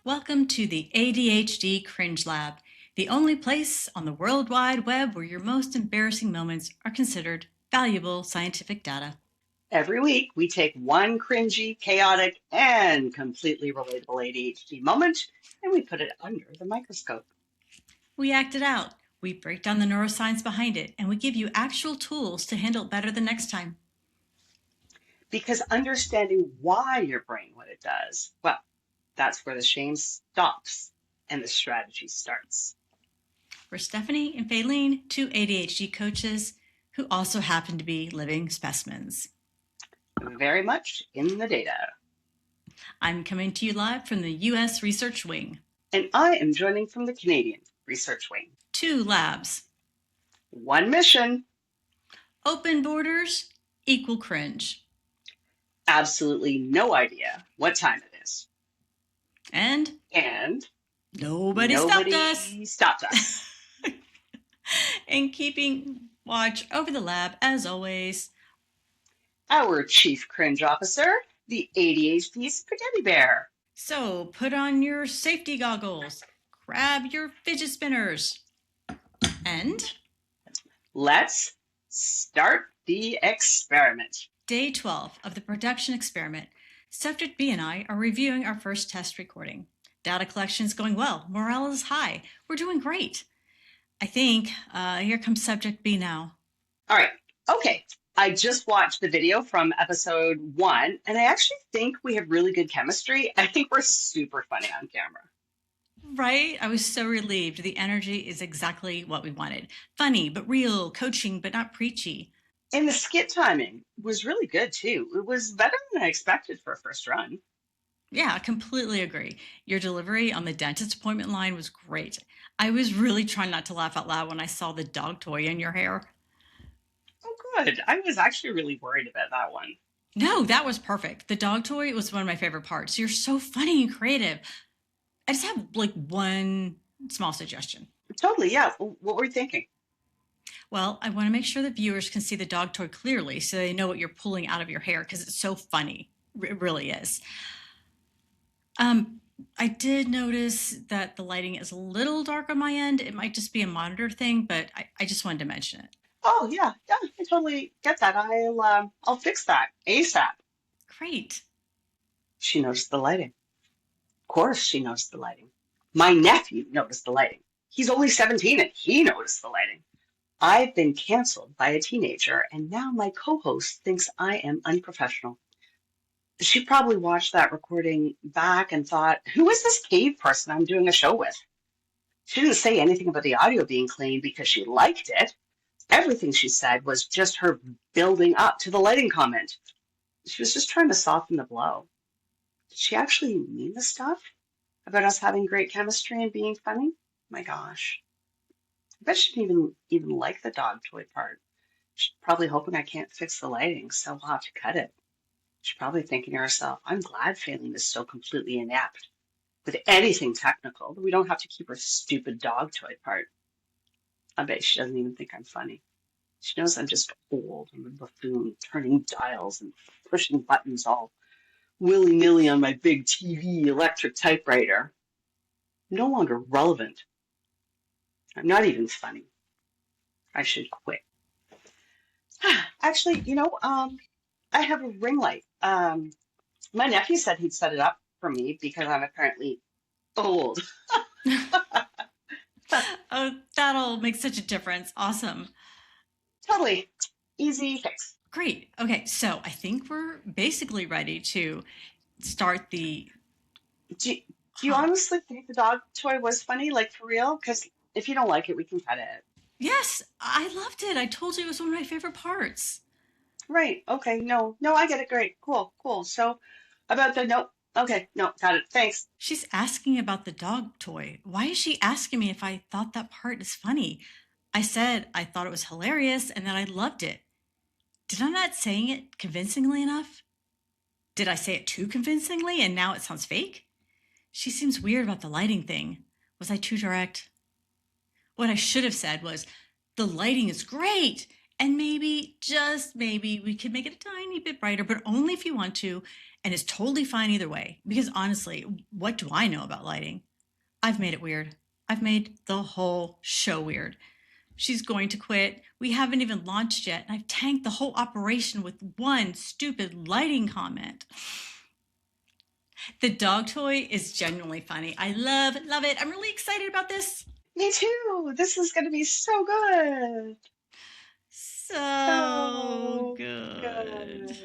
Welcome to the ADHD Cringe Lab, the only place on the World Wide Web where your most embarrassing moments are considered valuable scientific data. Every week, we take one cringy, chaotic, and completely relatable ADHD moment and we put it under the microscope. We act it out, we break down the neuroscience behind it, and we give you actual tools to handle it better the next time. Because understanding why your brain what it does, well, that's where the shame stops and the strategy starts. We're Stephanie and Faylene, two ADHD coaches who also happen to be living specimens. Very much in the data. I'm coming to you live from the U.S. Research Wing. And I am joining from the Canadian Research Wing. Two labs. One mission. Open borders, equal cringe. Absolutely no idea what time it is. And nobody stopped us. And keeping watch over the lab, as always, our Chief Cringe Officer, the ADHD Spaghetti Bear. So put on your safety goggles, grab your fidget spinners, and let's start the experiment. Day 12 of the production experiment. Subject B and I are reviewing our first test recording. Data collection is going well. Morale is high. We're doing great. I think here comes subject B now. All right. Okay. I just watched the video from episode 1, and I actually think we have really good chemistry. I think we're super funny on camera. Right? I was so relieved. The energy is exactly what we wanted. Funny, but real, coaching, but not preachy. And the skit timing was really good, too. It was better than I expected for a first run. Yeah, I completely agree. Your delivery on the dentist appointment line was great. I was really trying not to laugh out loud when I saw the dog toy in your hair. Oh, good. I was actually really worried about that one. No, that was perfect. The dog toy was one of my favorite parts. You're so funny and creative. I just have one small suggestion. Totally, yeah. What were you thinking? Well, I want to make sure the viewers can see the dog toy clearly so they know what you're pulling out of your hair because it's so funny. It really is. I did notice that the lighting is a little dark on my end. It might just be a monitor thing, but I just wanted to mention it. Oh, yeah, I totally get that. I'll fix that ASAP. Great. She noticed the lighting. Of course she noticed the lighting. My nephew noticed the lighting. He's only 17 and he noticed the lighting. I've been canceled by a teenager and now my co-host thinks I am unprofessional. She probably watched that recording back and thought, who is this cave person I'm doing a show with? She didn't say anything about the audio being clean because she liked it. Everything she said was just her building up to the lighting comment. She was just trying to soften the blow. Did she actually mean the stuff about us having great chemistry and being funny? My gosh. I bet she didn't even like the dog toy part. She's probably hoping I can't fix the lighting, so we'll have to cut it. She's probably thinking to herself, I'm glad Faylene is so completely inept with anything technical that we don't have to keep her stupid dog toy part. I bet she doesn't even think I'm funny. She knows I'm just old and a buffoon, turning dials and pushing buttons all willy-nilly on my big TV electric typewriter. I'm no longer relevant. I'm not even funny. I should quit. Actually, I have a ring light. My nephew said he'd set it up for me because I'm apparently old. Oh, that'll make such a difference. Awesome. Totally. Easy fix. Great. Okay, so I think we're basically ready to start the... Do you honestly think the dog toy was funny, like for real? Because if you don't like it, we can cut it. Yes, I loved it. I told you it was one of my favorite parts. Right. Okay. No, I get it. Great. Cool. So about the nope. Okay. No, got it. Thanks. She's asking about the dog toy. Why is she asking me if I thought that part is funny? I said I thought it was hilarious and that I loved it. Did I not saying it convincingly enough? Did I say it too convincingly and now it sounds fake? She seems weird about the lighting thing. Was I too direct? What I should have said was, the lighting is great And maybe, just maybe, we could make it a tiny bit brighter, but only if you want to. And it's totally fine either way. Because honestly, what do I know about lighting? I've made it weird. I've made the whole show weird. She's going to quit. We haven't even launched yet. And I've tanked the whole operation with one stupid lighting comment. The dog toy is genuinely funny. I love it. I'm really excited about this. Me too. This is going to be so good. So So good. good.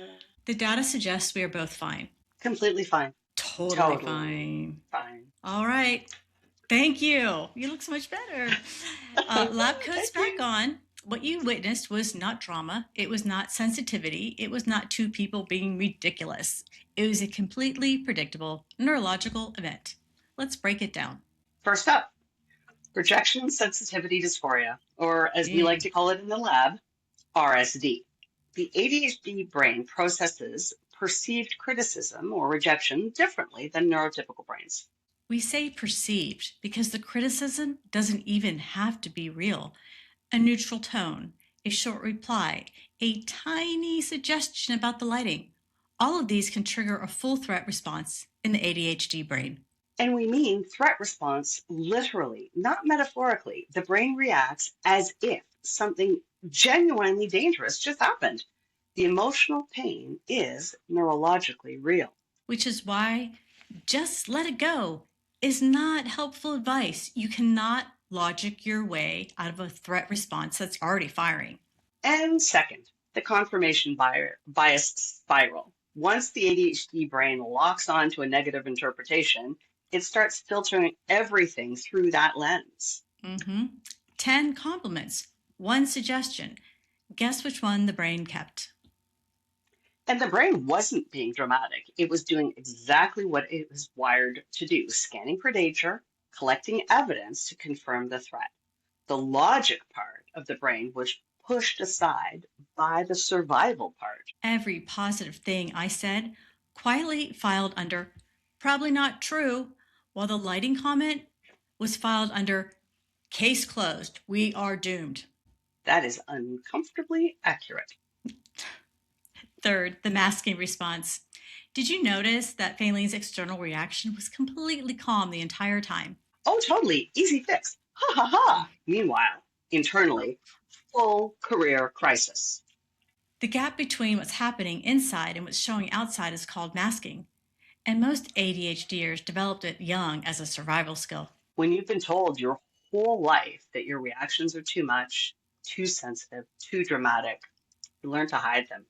The data suggests we are both fine. Completely fine. Totally Totally fine. fine. All right. Thank you. You look so much better. Lab coat's Thank back you. on. What you witnessed was not drama. It was not sensitivity. It was not two people being ridiculous. It was a completely predictable neurological event. Let's break it down. First up, rejection sensitivity dysphoria, or as we like Mm. to call it in the lab, RSD. The ADHD brain processes perceived criticism or rejection differently than neurotypical brains. We say perceived because the criticism doesn't even have to be real. A neutral tone, a short reply, a tiny suggestion about the lighting. All of these can trigger a full threat response in the ADHD brain. And we mean threat response literally, not metaphorically. The brain reacts as if something genuinely dangerous just happened. The emotional pain is neurologically real. Which is why just let it go is not helpful advice. You cannot logic your way out of a threat response that's already firing. And second, the confirmation bias spiral. Once the ADHD brain locks on to a negative interpretation, it starts filtering everything through that lens. Mm-hmm. 10 compliments, one suggestion. Guess which one the brain kept? And the brain wasn't being dramatic. It was doing exactly what it was wired to do, scanning for danger, collecting evidence to confirm the threat. The logic part of the brain was pushed aside by the survival part. Every positive thing I said quietly filed under probably not true, while the lighting comment was filed under case closed. We are doomed. That is uncomfortably accurate. Third, the masking response. Did you notice that Fayleen's external reaction was completely calm the entire time? Oh, totally. Easy fix. Ha ha ha. Meanwhile, internally, full career crisis. The gap between what's happening inside and what's showing outside is called masking. And most ADHDers developed it young as a survival skill. When you've been told your whole life that your reactions are too much, too sensitive, too dramatic, you learn to hide them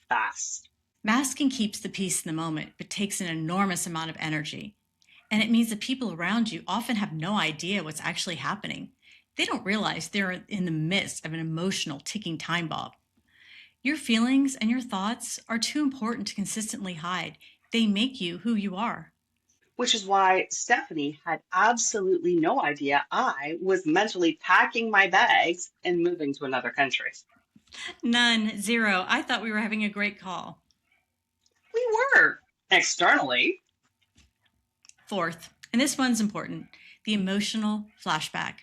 fast. Masking keeps the peace in the moment, but takes an enormous amount of energy. And it means the people around you often have no idea what's actually happening. They don't realize they're in the midst of an emotional ticking time bomb. Your feelings and your thoughts are too important to consistently hide. They make you who you are. Which is why Stephanie had absolutely no idea I was mentally packing my bags and moving to another country. None, zero. I thought we were having a great call. We were externally. Fourth, and this one's important, the emotional flashback.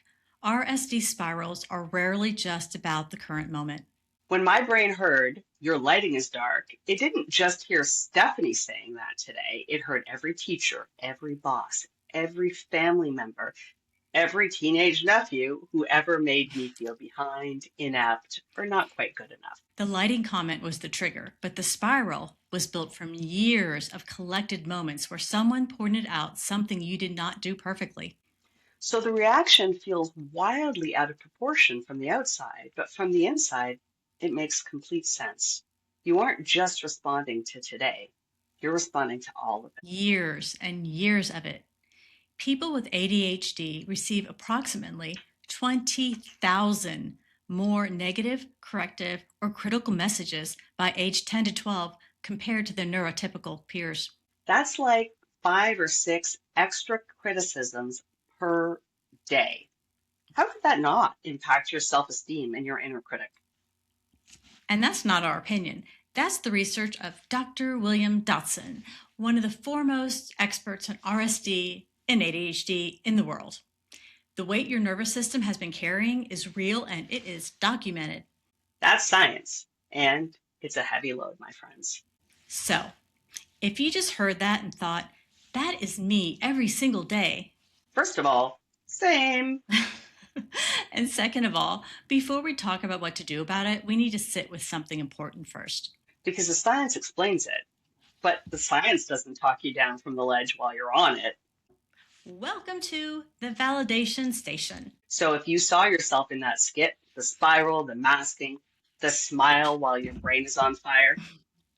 RSD spirals are rarely just about the current moment. When my brain heard your lighting is dark, it didn't just hear Stephanie saying that today. It heard every teacher, every boss, every family member, every teenage nephew who ever made me feel behind, inept, or not quite good enough. The lighting comment was the trigger, but the spiral was built from years of collected moments where someone pointed out something you did not do perfectly. So the reaction feels wildly out of proportion from the outside, but from the inside, it makes complete sense. You aren't just responding to today, you're responding to all of it. Years and years of it. People with ADHD receive approximately 20,000 more negative, corrective, or critical messages by age 10 to 12 compared to their neurotypical peers. That's like 5 or 6 extra criticisms per day. How could that not impact your self esteem and your inner critic? And that's not our opinion. That's the research of Dr. William Dotson, one of the foremost experts on RSD and ADHD in the world. The weight your nervous system has been carrying is real and it is documented. That's science, and it's a heavy load, my friends. So, if you just heard that and thought, that is me every single day. First of all, same, And second of all, before we talk about what to do about it, we need to sit with something important first. because the science explains it, but the science doesn't talk you down from the ledge while you're on it. Welcome to the validation station. So if you saw yourself in that skit, the spiral, the masking, the smile while your brain is on fire,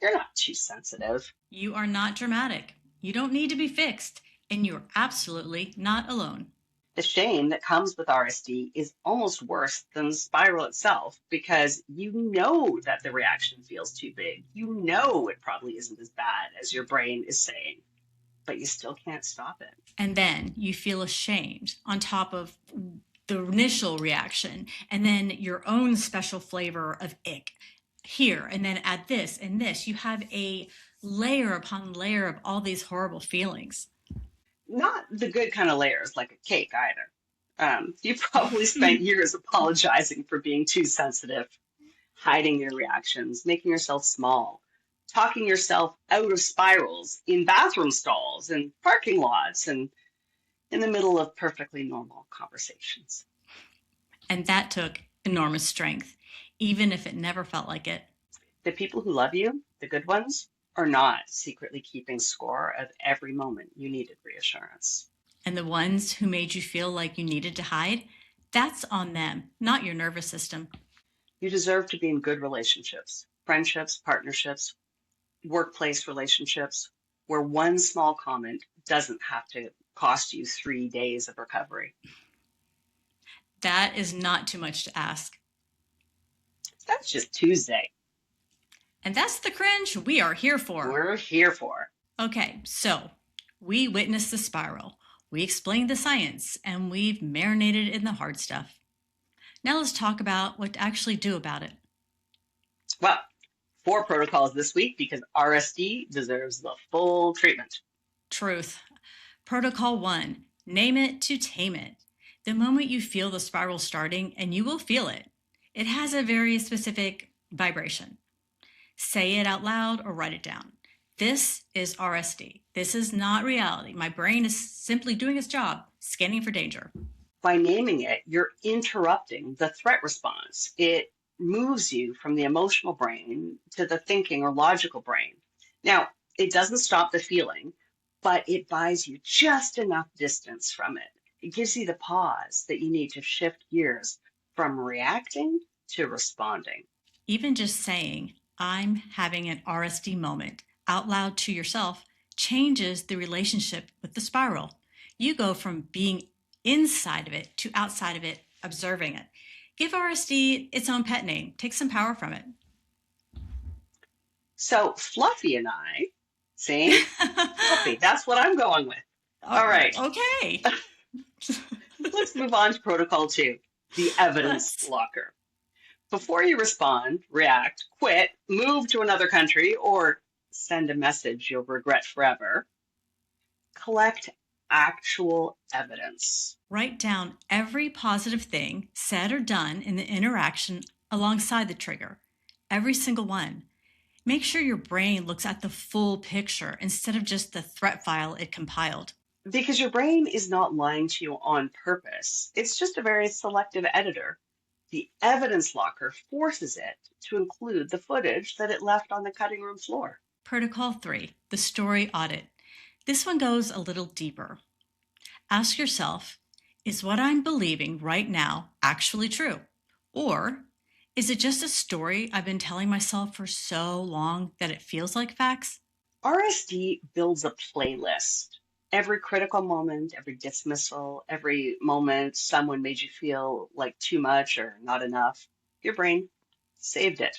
you're not too sensitive. You are not dramatic. You don't need to be fixed, and you're absolutely not alone. The shame that comes with RSD is almost worse than the spiral itself because you know that the reaction feels too big. You know it probably isn't as bad as your brain is saying, but you still can't stop it. And then you feel ashamed on top of the initial reaction, and then your own special flavor of ick here, and then add this and this. You have a layer upon layer of all these horrible feelings. Not the good kind of layers like a cake either. You probably spent years apologizing for being too sensitive, hiding your reactions, making yourself small, talking yourself out of spirals in bathroom stalls and parking lots and in the middle of perfectly normal conversations. And that took enormous strength, even if it never felt like it. The people who love you, the good ones, are not secretly keeping score of every moment you needed reassurance. And the ones who made you feel like you needed to hide, that's on them, not your nervous system. You deserve to be in good relationships, friendships, partnerships, workplace relationships, where one small comment doesn't have to cost you 3 days of recovery. That is not too much to ask. That's just Tuesday. And that's the cringe we are here for. We're here for. Okay, so we witnessed the spiral, we explained the science, and we've marinated in the hard stuff. Now let's talk about what to actually do about it. Well, 4 protocols this week because RSD deserves the full treatment. Truth. Protocol 1, name it to tame it. The moment you feel the spiral starting, and you will feel it, it has a very specific vibration. Say it out loud or write it down. This is RSD. This is not reality. My brain is simply doing its job, scanning for danger. By naming it, you're interrupting the threat response. It moves you from the emotional brain to the thinking or logical brain. Now, it doesn't stop the feeling, but it buys you just enough distance from it. It gives you the pause that you need to shift gears from reacting to responding. Even just saying, I'm having an RSD moment out loud to yourself changes the relationship with the spiral. You go from being inside of it to outside of it, observing it. Give RSD its own pet name. Take some power from it. So Fluffy and I, see? Fluffy, that's what I'm going with. All right. Okay. Let's move on to protocol 2, the evidence locker. Before you respond, react, quit, move to another country, or send a message you'll regret forever, collect actual evidence. Write down every positive thing said or done in the interaction alongside the trigger. Every single one. Make sure your brain looks at the full picture instead of just the threat file it compiled. Because your brain is not lying to you on purpose. It's just a very selective editor. The evidence locker forces it to include the footage that it left on the cutting room floor. Protocol 3, the story audit. This one goes a little deeper. Ask yourself, is what I'm believing right now actually true? Or is it just a story I've been telling myself for so long that it feels like facts? RSD builds a playlist. Every critical moment, every dismissal, every moment someone made you feel like too much or not enough, your brain saved it.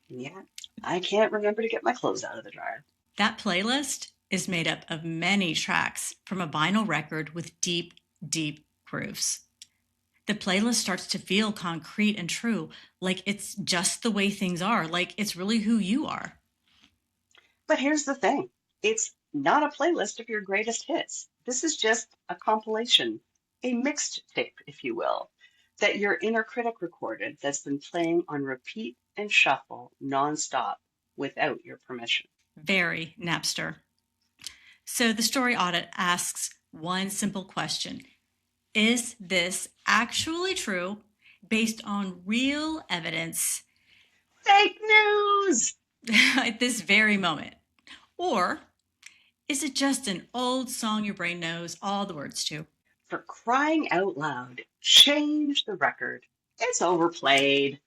And yet, I can't remember to get my clothes out of the dryer. That playlist is made up of many tracks from a vinyl record with deep, deep grooves. The playlist starts to feel concrete and true, like it's just the way things are, like it's really who you are. But here's the thing. It's not a playlist of your greatest hits. This is just a compilation, a mixed tape, if you will. that your inner critic recorded that's been playing on repeat and shuffle nonstop without your permission. Very Napster. So the story audit asks one simple question: is this actually true based on real evidence Fake news! at this very moment? Or is it just an old song your brain knows all the words to? For crying out loud, change the record. It's overplayed.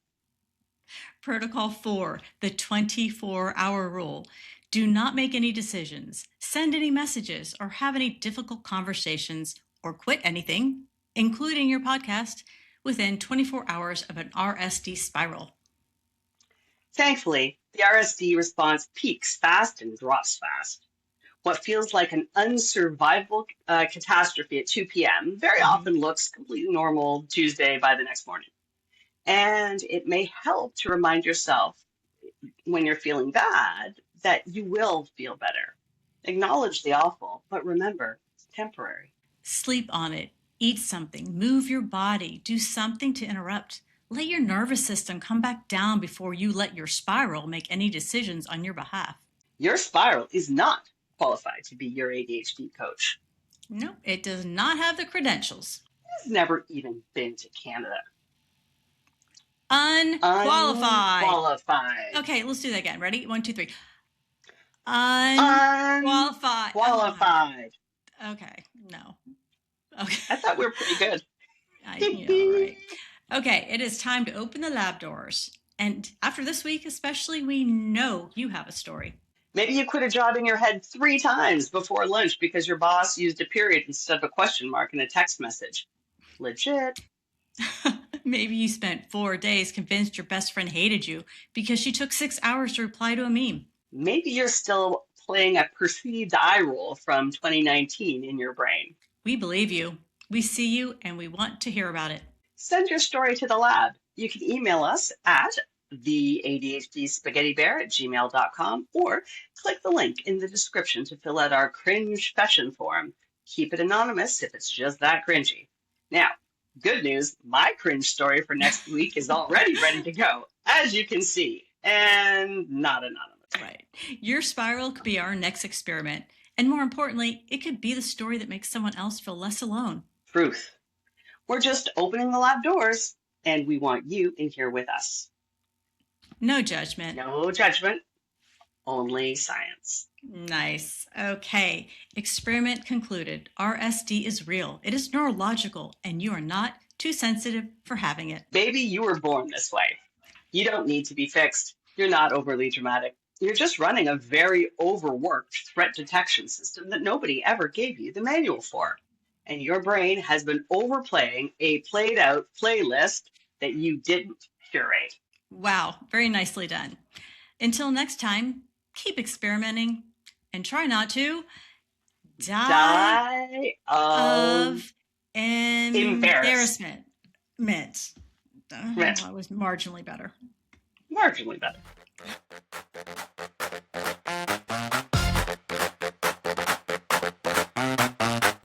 Protocol 4, the 24-hour rule. Do not make any decisions, send any messages, or have any difficult conversations, or quit anything, including your podcast, within 24 hours of an RSD spiral. Thankfully, the RSD response peaks fast and drops fast. What feels like an unsurvivable catastrophe at 2 p.m. very often looks completely normal Tuesday by the next morning. And it may help to remind yourself when you're feeling bad that you will feel better. Acknowledge the awful, but remember, it's temporary. Sleep on it, eat something, move your body, do something to interrupt. Let your nervous system come back down before you let your spiral make any decisions on your behalf. Your spiral is not qualified to be your ADHD coach. No, it does not have the credentials. It's never even been to Canada. Unqualified. Unqualified. Okay, let's do that again. Ready? 1, 2, 3. Unqualified. Unqualified. Okay, no. Okay. I thought we were pretty good. Right. Okay, it is time to open the lab doors. And after this week especially, we know you have a story. Maybe you quit a job in your head 3 times before lunch because your boss used a period instead of a question mark in a text message. Legit. Maybe you spent 4 days convinced your best friend hated you because she took 6 hours to reply to a meme. Maybe you're still playing a perceived eye roll from 2019 in your brain. We believe you. We see you, and we want to hear about it. Send your story to the lab. You can email us at theadhdspaghettibear@gmail.com or click the link in the description to fill out our cringe fashion form. Keep it anonymous if it's just that cringy. Now, good news, my cringe story for next week is already ready to go, as you can see, and not anonymous. Right. Your spiral could be our next experiment. And more importantly, it could be the story that makes someone else feel less alone. Truth. We're just opening the lab doors, and we want you in here with us. No judgment. No judgment, only science. Nice. Okay. Experiment concluded. RSD is real. It is neurological, and you are not too sensitive for having it. Baby, you were born this way. You don't need to be fixed. You're not overly dramatic. You're just running a very overworked threat detection system that nobody ever gave you the manual for. And your brain has been overplaying a played out playlist that you didn't curate. Wow. Very nicely done. Until next time, keep experimenting and try not to die of embarrassment. That was marginally better. Marginally better.